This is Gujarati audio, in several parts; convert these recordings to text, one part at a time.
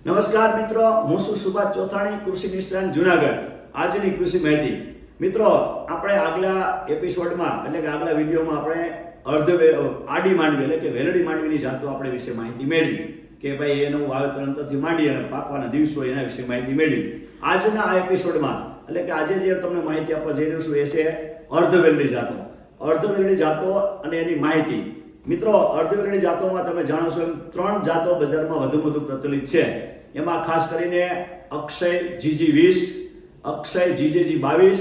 નમસ્કાર મિત્રો, હું છું સુભાષ ચોથાણી, કૃષિ નિષ્ણાત જુનાગઢ. આજની કૃષિ માહિતી મિત્રો, આપણે આગલા એપિસોડમાં એટલે કે આગલા વિડીયોમાં આપણે આડી માંડવી એટલે કે વેલડી માંડવીની જાતો આપણે વિશે માહિતી મેળવી કે ભાઈ એનું વાવેતર અંતરથી માંડી અને પાકવાના દિવસો એના વિશે માહિતી મેળવી. આજના આ એપિસોડમાં એટલે કે આજે જે તમને માહિતી આપવા જઈ રહ્યું છું એ છે અર્ધવેલડી જાતો. અર્ધવેલડી જાતો અને એની માહિતી. મિત્રો, અર્ધવેલડી જાતોમાં તમે જાણો છો એમ 3 જાતો બજારમાં વધુ પ્રચલિત છે. એમાં ખાસ કરીને અક્ષય GG20, અક્ષય GG22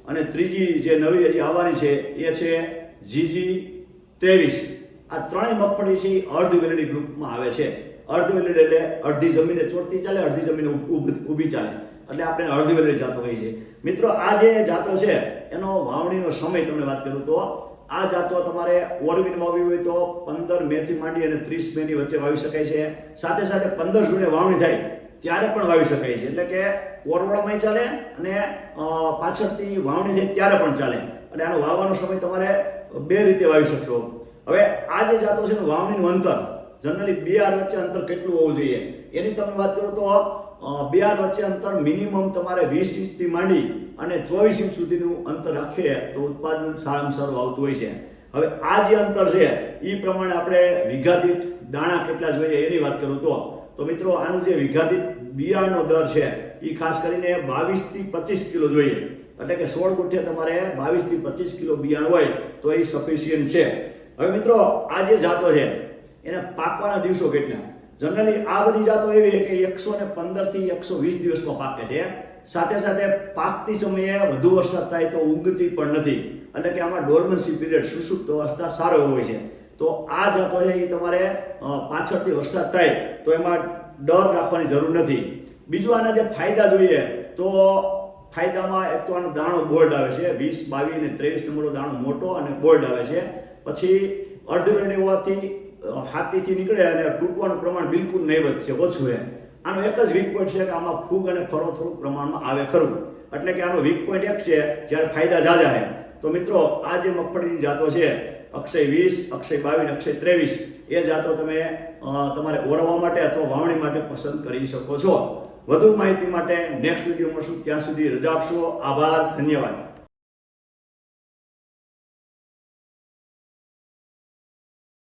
અને ત્રીજી જે નવી હજી આવવાની છે એ છે GG23. આ ત્રણેય મગફળી છે અર્ધવેલડી ગ્રુપમાં આવે છે. અર્ધવેલડી એટલે અડધી જમીને ચોટતી ચાલે, અડધી જમીને ઊભી ચાલે, એટલે આપણે અર્ધવેલડી જાતો કહી છે. મિત્રો, આ જે જાતો છે એનો વાવણીનો સમય તમને વાત કરું તો આ જાતો તમારે ઓરવીન વાવી હોય તો 15 મે થી માંડી અને 30 મે ની વચ્ચે વાવી શકાય છે. સાથે સાથે 15 જૂને વાવણી થાય ત્યારે પણ વાવી શકાય છે. એટલે કે કોરવળામાં ચાલે અને પાછળથી વાવણી થાય ત્યારે પણ ચાલે. એટલે આનો વાવવાનો સમય તમારે બે રીતે વાવી શકશો. હવે આ જે જાતો છે ને, વાવણીનું અંતર જનરલી 2 આર વચ્ચે અંતર કેટલું હોવું જોઈએ એની તમને વાત કરું તો 2 આર વચ્ચે અંતર મિનિમમ તમારે 20 ઇંચથી માંડી અને 24 ઇંચ સુધીનું અંતર રાખીએ તો ઉત્પાદન સારામાં સારું આવતું હોય છે. હવે આ જે અંતર છે એ પ્રમાણે આપણે વીઘા દીઠ દાણા કેટલા જોઈએ એની વાત કરું તો મિત્રો, આનું જે વીઘા દીઠ બિયારણનો દર છે એ ખાસ કરીને 22 થી 25 કિલો જોઈએ. એટલે કે 16 ગુઠ્ઠે તમારે 22 થી 25 કિલો બિયારણ હોય તો એ સફિશિયન્ટ છે. હવે મિત્રો, આ જે જાતો છે એને પાકવાના દિવસો કેટલા? જનરલી આ બધી જાતો એવી કે 115 થી 120 દિવસમાં પાકે છે. સાથે સાથે પાકતી સમયે વધુ વરસાદ થાય તો ઉગતી પણ નથી. એટલે કે આમાં ડોર્મન્સી પીરિયડ, સુષુપ્ત અવસ્થા સારો હોય છે. તો આ જાતો છે એ તમારે પાછળથી વરસાદ થાય તો એમાં ડર રાખવાની જરૂર નથી. બીજું, આના જે ફાયદા જોઈએ તો ફાયદામાં એક તો આનો દાણો બોલ્ડ આવે છે. 20, 22 અને 23 નંબરનો દાણો મોટો અને બોલ્ડ આવે છે. પછી અર્ધવેલડી હોવાથી હાથીથી નીકળે અને તૂટવાનું પ્રમાણ બિલકુલ નહીવત છે, ઓછું છે. આનો એક જ વીક પોઈન્ટ છે કે આમાં ફૂગ અને ફરો થોડુંક પ્રમાણમાં આવે ખરું. એટલે કે આનો વીક પોઈન્ટ એક છે, જ્યારે ફાયદા ઝાઝા છે. તો મિત્રો, આ જે મગફળીની જાતો છે અક્ષય 20, અક્ષય 22, અક્ષય 23 એ જાતો તમે તમારે ઓરવા માટે અથવા વાવણી માટે પસંદ કરી શકો છો. વધુ માહિતી માટે નેક્સ્ટ વિડીયો મળશું. ત્યાં સુધી રજા આપશો. આભાર, ધન્યવાદ.